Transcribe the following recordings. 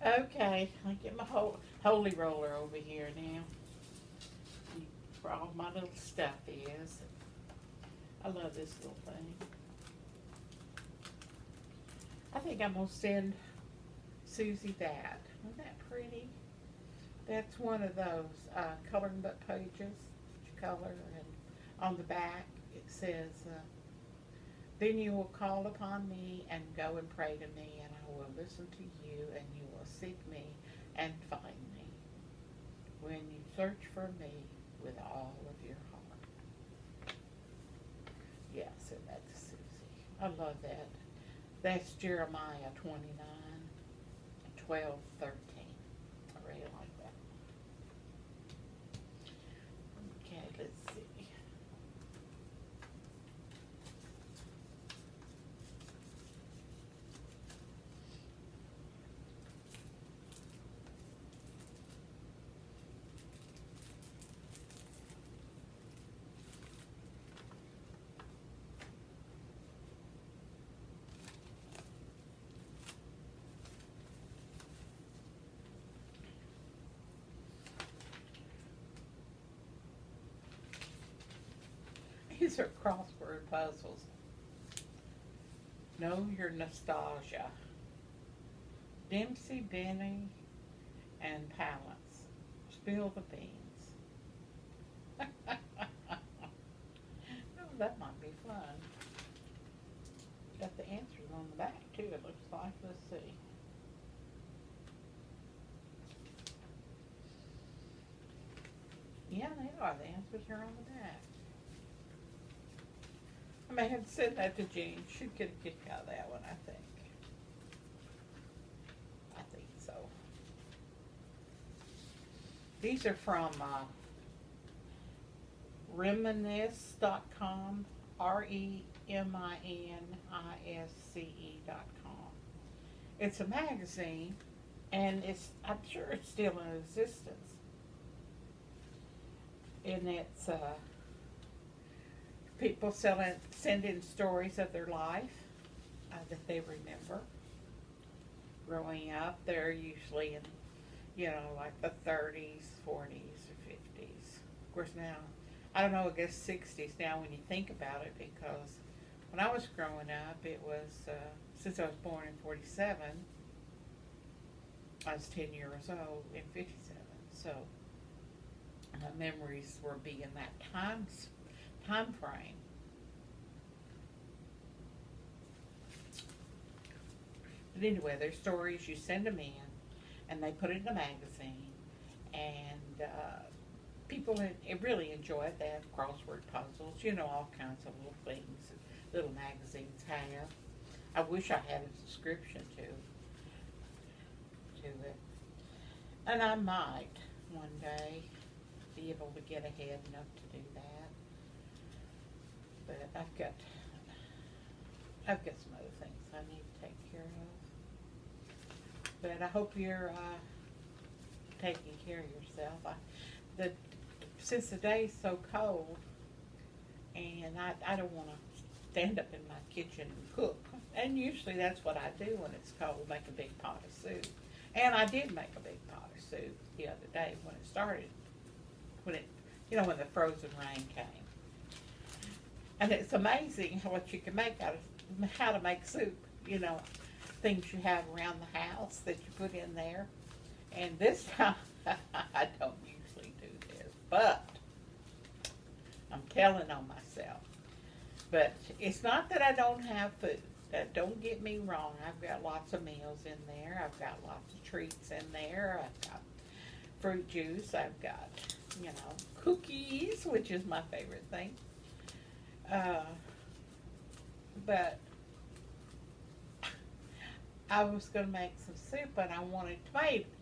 Okay, I get my holy roller over here now. Where all my little stuff is. I love this little thing. I think I'm gonna send Susie that. Isn't that pretty? That's one of those coloring book pages that you color, and on the back it says, "Then you will call upon me and go and pray to me, and I will listen to you, and you will seek me and find me when you search for me with all of your heart." Yeah, send that to Susie. I love that. That's Jeremiah 29, 12, 13. I really like that. Okay, let's see. These are crossword puzzles. Know your nostalgia. Dempsey, Benny, and Palance. Spill the beans. Oh, that might be fun. Got the answers on the back too, it looks like. Let's see. Yeah, they are. The answers are on the back. I may have to send that to Jean. She'd get a kick out of that one, I think. I think so. These are from Reminisce.com, Reminisce.com. It's a magazine, and I'm sure it's still in existence. And it's people send in stories of their life that they remember growing up. They're usually in, like the 30s, 40s, or 50s. Of course, now, I don't know, I guess 60s now when you think about it, because when I was growing up, it was, since I was born in 47, I was 10 years old in 57. So my memories were being that time frame. But anyway, there's stories, you send them in, and they put it in a magazine, and people really enjoy it. They have crossword puzzles, all kinds of little things that little magazines have. I wish I had a subscription to it. And I might one day be able to get ahead enough to do that. But I've got some other things I need to take care of. But I hope you're taking care of yourself. Since the day's so cold, and I don't want to stand up in my kitchen and cook. And usually that's what I do when it's cold, make a big pot of soup. And I did make a big pot of soup the other day when it started, when the frozen rain came. And it's amazing what you can make out of, how to make soup, things you have around the house that you put in there. And this time, I don't usually do this, but I'm telling on myself. But it's not that I don't have food. Don't get me wrong. I've got lots of meals in there. I've got lots of treats in there. I've got fruit juice. I've got, cookies, which is my favorite thing. But I was going to make some soup, and I wanted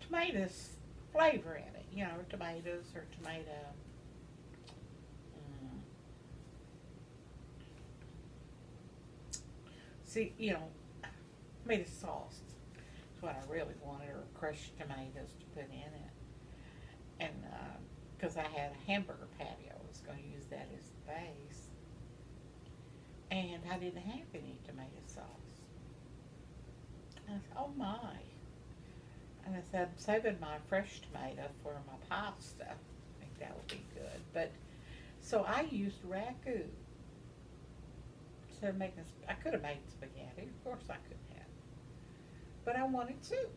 tomatoes flavor in it. Tomatoes or tomato. See, tomato sauce is what I really wanted, or crushed tomatoes to put in it. And because I had a hamburger patty, I was going to use that as the base. And I didn't have any tomato sauce. I said, oh my. And I said, I'm saving my fresh tomato for my pasta. I think that would be good. But so I used ragu to make. I could have made spaghetti. Of course, I could have. But I wanted soup,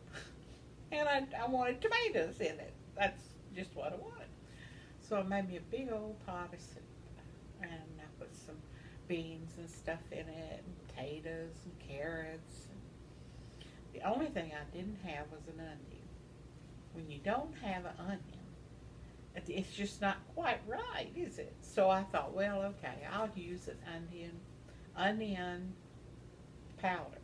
and I wanted tomatoes in it. That's just what I wanted. So I made me a big old pot of soup, and I put some beans and stuff in it, and potatoes and carrots. The only thing I didn't have was an onion. When you don't have an onion, it's just not quite right, is it? So I thought, well, okay, I'll use an onion powder.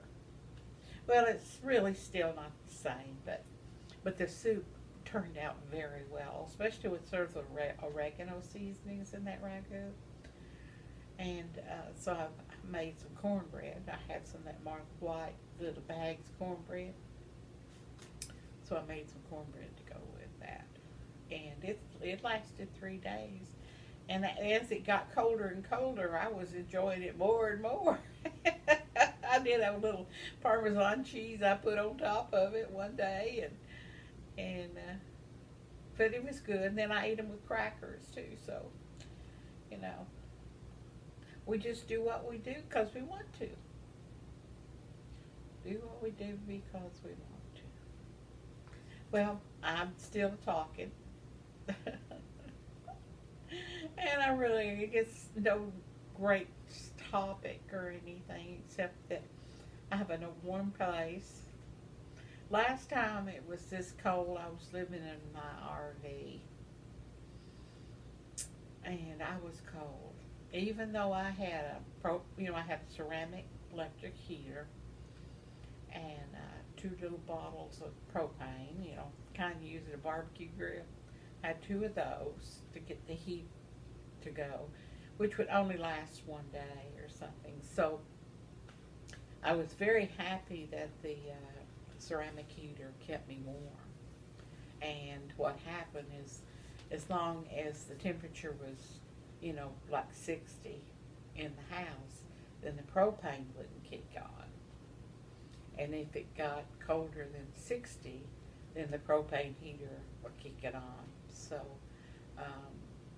Well, it's really still not the same, but the soup turned out very well, especially with sort of the oregano seasonings in that ragu. And so I made some cornbread. I had some of that Mark White little bags cornbread. So I made some cornbread to go with that. And it lasted 3 days. And as it got colder and colder, I was enjoying it more and more. I did have a little Parmesan cheese I put on top of it one day, but it was good. And then I ate them with crackers too. So, you know, we just do what we do because we want to. Do what we do because we want to. Well, I'm still talking. And it's no great topic or anything except that I have a warm place. Last time it was this cold, I was living in my RV. And I was cold. Even though I had I had a ceramic electric heater and 2 little bottles of propane, kind of use it a barbecue grill. I had 2 of those to get the heat to go, which would only last 1 day or something. So I was very happy that the ceramic heater kept me warm. And what happened is, as long as the temperature was, like 60 in the house, then the propane wouldn't kick on. And if it got colder than 60, then the propane heater would kick it on. So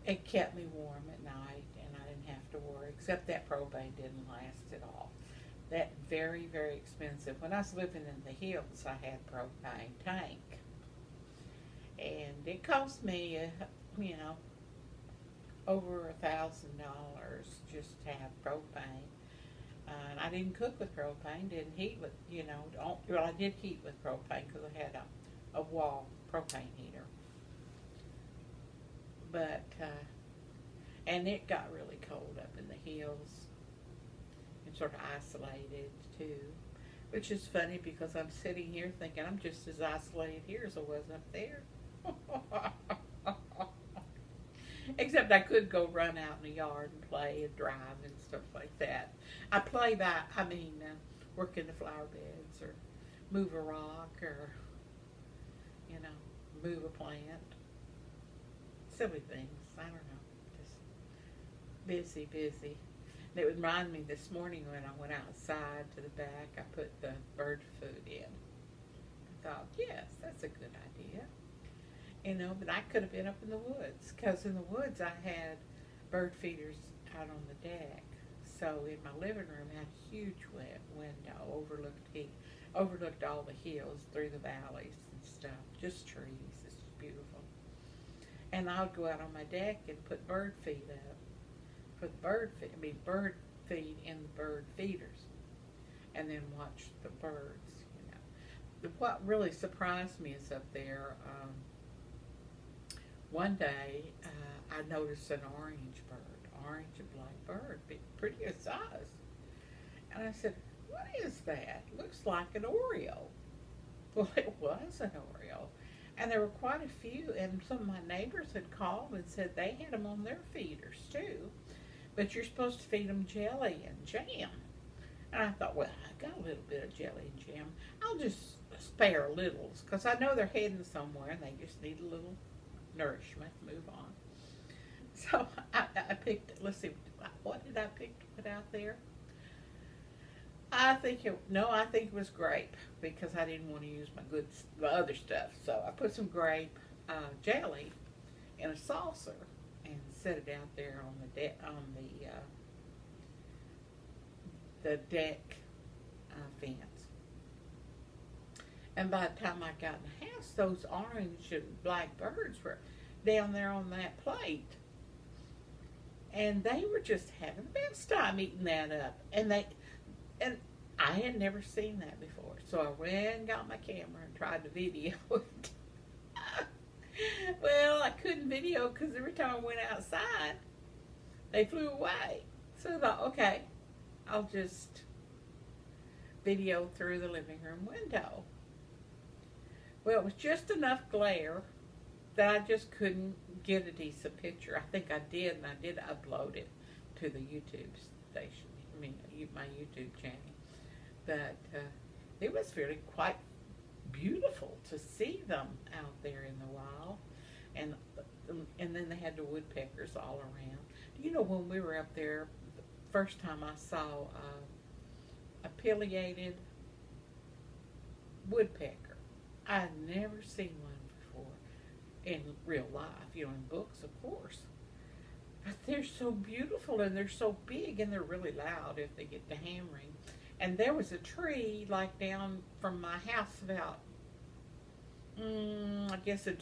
it kept me warm at night, and I didn't have to worry, except that propane didn't last at all. That very, very expensive. When I was living in the hills, I had a propane tank. And it cost me, over $1,000 just to have propane. And I didn't cook with propane, didn't heat with, I did heat with propane because I had a wall propane heater. But, and it got really cold up in the hills and sort of isolated too, which is funny because I'm sitting here thinking I'm just as isolated here as I was up there. Except I could go run out in the yard and play and drive and stuff like that. I play work in the flower beds or move a rock or, move a plant. Silly things. I don't know. Just busy. And it would remind me this morning when I went outside to the back, I put the bird food in. I thought, yes, that's a good idea. But I could have been up in the woods, because in the woods I had bird feeders out on the deck. So in my living room, I had a huge window, overlooked all the hills through the valleys and stuff, just trees. It's beautiful. And I would go out on my deck and put bird feed up for the bird feed in the bird feeders, and then watch the birds. What really surprised me is up there. One day, I noticed an orange and black bird, pretty good size. And I said, what is that? Looks like an oriole. Well, it was an oriole. And there were quite a few, and some of my neighbors had called and said they had them on their feeders too. But you're supposed to feed them jelly and jam. And I thought, well, I got a little bit of jelly and jam. I'll just spare littles, because I know they're heading somewhere and they just need a little nourishment, move on. So I picked, let's see, what did I pick to put out there? I think it was grape because I didn't want to use my other stuff. So I put some grape jelly in a saucer and set it out there on the deck fence. And by the time I got in the house, those orange and black birds were down there on that plate. And they were just having the best time eating that up. And I had never seen that before. So I went and got my camera and tried to video it. Well, I couldn't video because every time I went outside, they flew away. So I thought, okay, I'll just video through the living room window. Well, it was just enough glare that I just couldn't get a decent picture. I think I did, and I did upload it to the YouTube station. I mean, my YouTube channel. But it was really quite beautiful to see them out there in the wild. And then they had the woodpeckers all around. You know, when we were up there, the first time I saw a pileated woodpecker. I'd never seen one before in real life, you know, in books, of course. But they're so beautiful, and they're so big, and they're really loud if they get to hammering. And there was a tree, like, down from my house about, I guess it'd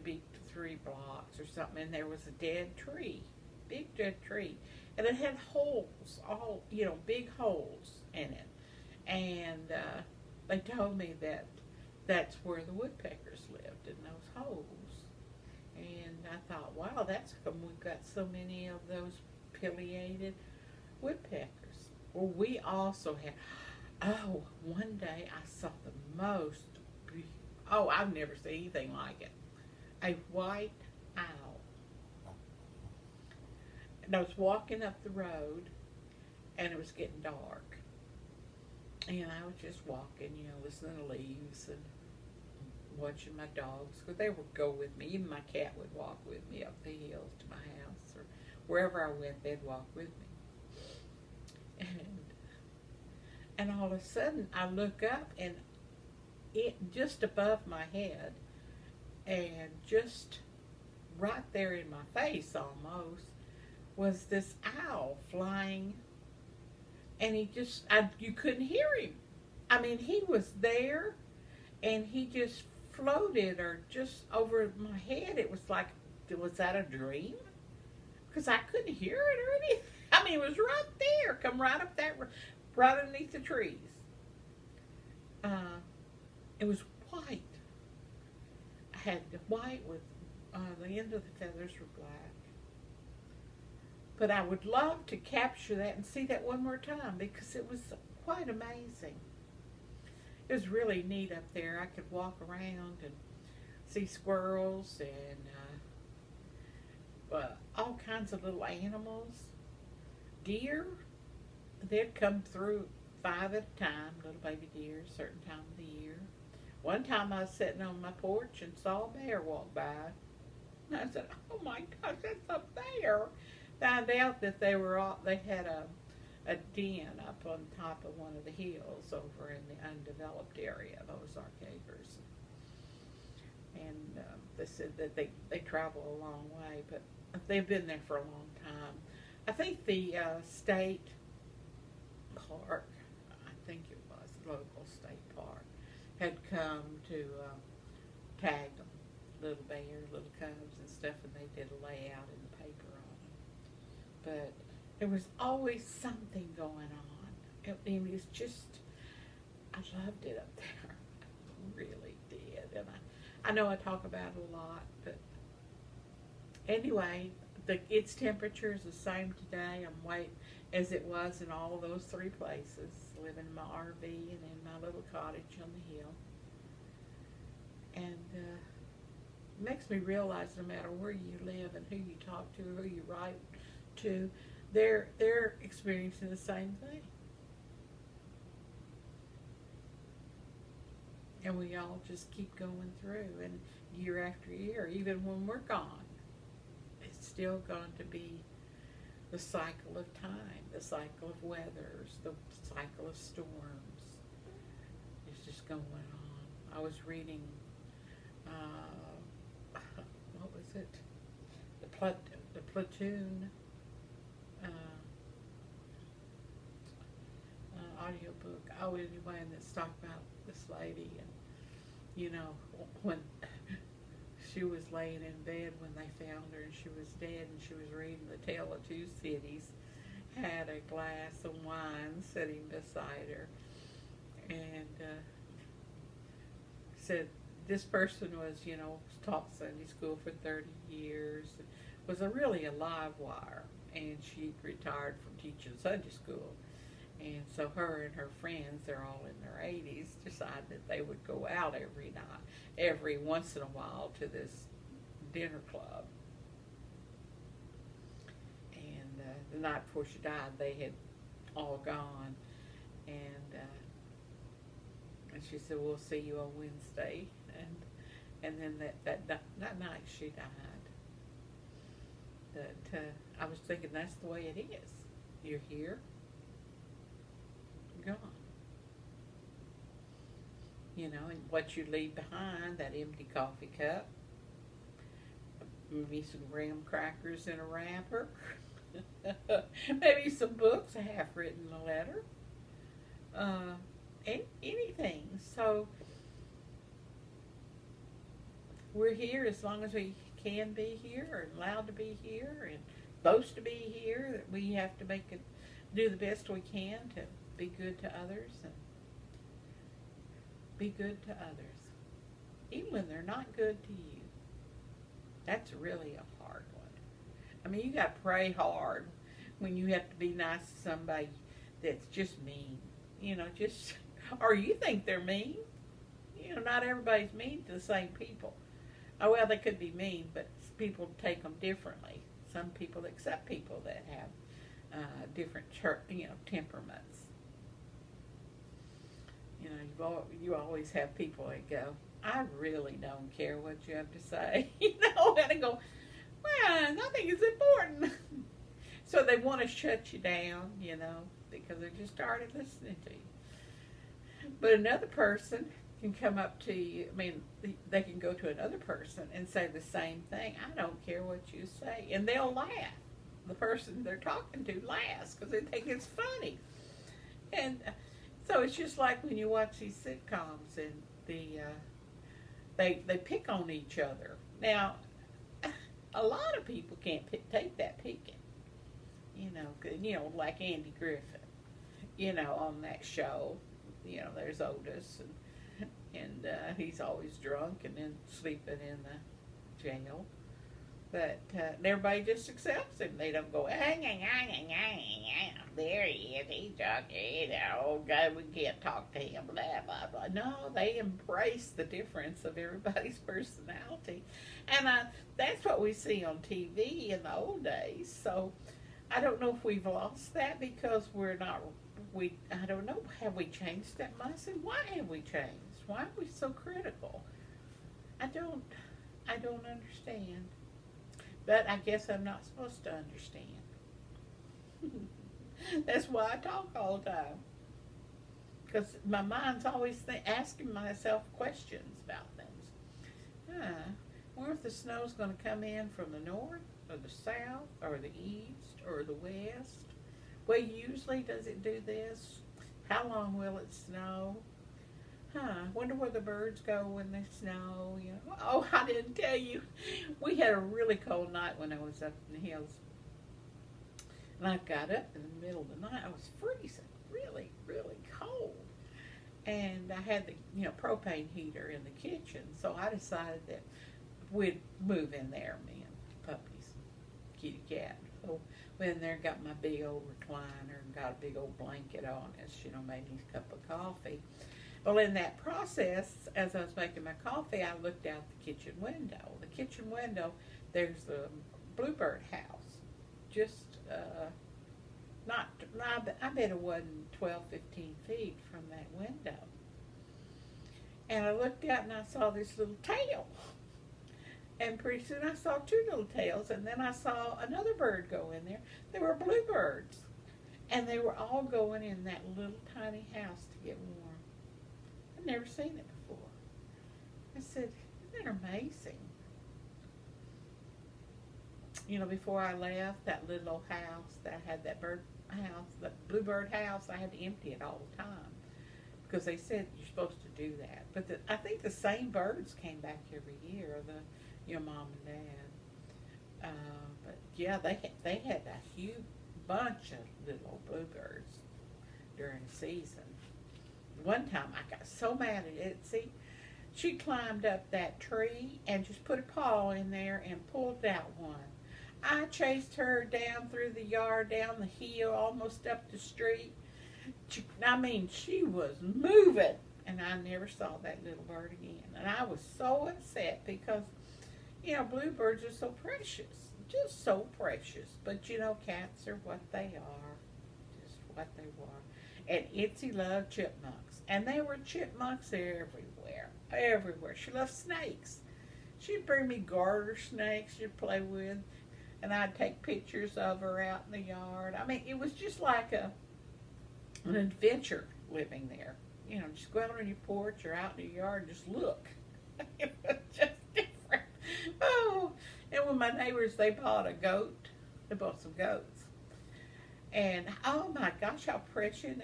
be 3 blocks or something, and there was a dead tree, big dead tree. And it had holes, all, you know, big holes in it. And they told me that that's where the woodpeckers lived, in those holes. And I thought, wow, that's how come we've got so many of those pileated woodpeckers. Well, we also had, one day I saw the most, I've never seen anything like it. A white owl. And I was walking up the road, and it was getting dark. And I was just walking, you know, listening to leaves and watching my dogs, because they would go with me. Even my cat would walk with me up the hills to my house, or wherever I went, they'd walk with me. And all of a sudden, I look up, and it just above my head, and just right there in my face almost, was this owl flying. And you couldn't hear him. I mean, he was there, and he just floated, or just over my head. It was like, was that a dream? Because I couldn't hear it or anything. I mean, it was right there, come right up that, right underneath the trees. It was white. I had the white with, the end of the feathers were black. But I would love to capture that and see that one more time, because it was quite amazing. It was really neat up there. I could walk around and see squirrels and all kinds of little animals. Deer, they'd come through 5 at a time, little baby deer, a certain time of the year. One time I was sitting on my porch and saw a bear walk by. And I said, oh my gosh, that's a bear. Found out that they had a den up on top of one of the hills over in the undeveloped area of Ozark Acres. And they said that they travel a long way, but they've been there for a long time. I think the state park, I think it was, local state park, had come to tag them, little bears, little cubs and stuff, and they did a layout in the paper on them. But there was always something going on. It was just, I loved it up there. I really did. And I know I talk about it a lot, but anyway, its temperature is the same today. I'm waiting as it was in all those 3 places, living in my RV and in my little cottage on the hill. And it makes me realize no matter where you live and who you talk to, who you write to, they're experiencing the same thing. And we all just keep going through, and year after year, even when we're gone, it's still going to be the cycle of time, the cycle of weathers, the cycle of storms. It's just going on. I was reading, what was it? The Platoon audiobook. Oh, anyway, and it's talking about this lady, and you know, when she was laying in bed when they found her and she was dead, and she was reading The Tale of Two Cities, had a glass of wine sitting beside her, and said this person was, you know, taught Sunday school for 30 years, was really a live wire, and she retired from teaching Sunday school. And so her and her friends, they're all in their 80s, decided that they would go out every night, every once in a while, to this dinner club. And the night before she died, they had all gone. And she said, "We'll see you on Wednesday." And then that night she died. But I was thinking, that's the way it is. You're here, gone. You know, and what you leave behind, that empty coffee cup, maybe some graham crackers in a wrapper, maybe some books, a half-written letter, anything. So we're here as long as we can be here, or allowed to be here, and supposed to be here. That we have to do the best we can to be good to others, and be good to others, even when they're not good to you. That's really a hard one. I mean, you got to pray hard when you have to be nice to somebody that's just mean. You know, or you think they're mean. You know, not everybody's mean to the same people. Oh, well, they could be mean, but people take them differently. Some people accept people that have different, temperaments. You know, you always have people that go, "I really don't care what you have to say," and I go, "Well, nothing is important." So they want to shut you down, because they just started listening to you. But another person can come up to you, they can go to another person and say the same thing. "I don't care what you say." And they'll laugh. The person they're talking to laughs because they think it's funny. And so it's just like when you watch these sitcoms and they pick on each other. Now, a lot of people can't take that picking. Like Andy Griffith, on that show. There's Otis, and he's always drunk and then sleeping in the jail. But everybody just accepts him. They don't go, there he is, he's drunk, oh God, we can't talk to him, blah, blah, blah. No, they embrace the difference of everybody's personality. And that's what we see on TV in the old days. So I don't know if we've lost that because I don't know, have we changed that much? And why have we changed? Why are we so critical? I don't understand. But I guess I'm not supposed to understand. That's why I talk all the time. Because my mind's always asking myself questions about things. I wonder if the snow's going to come in from the north, or the south, or the east, or the west. Well, usually does it do this? How long will it snow? Wonder where the birds go when they snow. Oh, I didn't tell you. We had a really cold night when I was up in the hills. And I got up in the middle of the night. I was freezing, really, really cold. And I had the propane heater in the kitchen. So I decided that we'd move in there, me and puppies, kitty cat. So went in there, got my big old recliner, and got a big old blanket on us, made me a cup of coffee. Well, in that process, as I was making my coffee, I looked out the kitchen window. The kitchen window, there's the bluebird house. Just, I bet it wasn't 12, 15 feet from that window. And I looked out and I saw this little tail. And pretty soon I saw two little tails, and then I saw another bird go in there. They were bluebirds. And they were all going in that little tiny house to get warm. I'd never seen it before. I said, isn't that amazing? You know, before I left, that little old house that had that bird house, the bluebird house, I had to empty it all the time. Because they said you're supposed to do that. But I think the same birds came back every year, your mom and dad. But yeah, they had a huge bunch of little bluebirds during the season. One time I got so mad at it. See, she climbed up that tree and just put a paw in there and pulled out one. I chased her down through the yard, down the hill, almost up the street. She was moving, and I never saw that little bird again. And I was so upset because, bluebirds are so precious. Just so precious. But cats are what they are. Just what they were. And Itsy loved chipmunks. And there were chipmunks everywhere. Everywhere. She loved snakes. She'd bring me garter snakes she'd play with. And I'd take pictures of her out in the yard. I mean, it was just like an adventure living there. Just go out on your porch or out in your yard and just look. It was just different. Oh, and when my neighbors, they bought a goat. They bought some goats. And, oh my gosh, how precious. And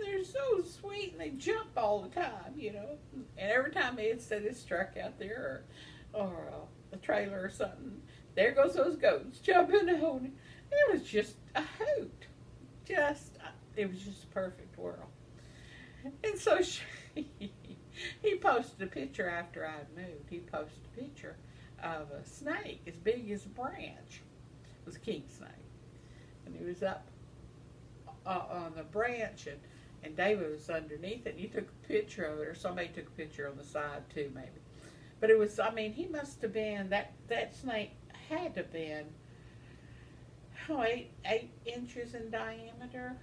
they're so sweet, and they jump all the time, And every time Ed said it struck out there or a trailer or something, there goes those goats jumping and holding. It was just a hoot. It was just a perfect world. And so he posted a picture after I'd moved. He posted a picture of a snake as big as a branch. It was a king snake. And he was up on the branch, and David was underneath it, and he took a picture of it, or somebody took a picture on the side too, maybe. But it was, he must have been, that snake had to have been, 8 inches in diameter.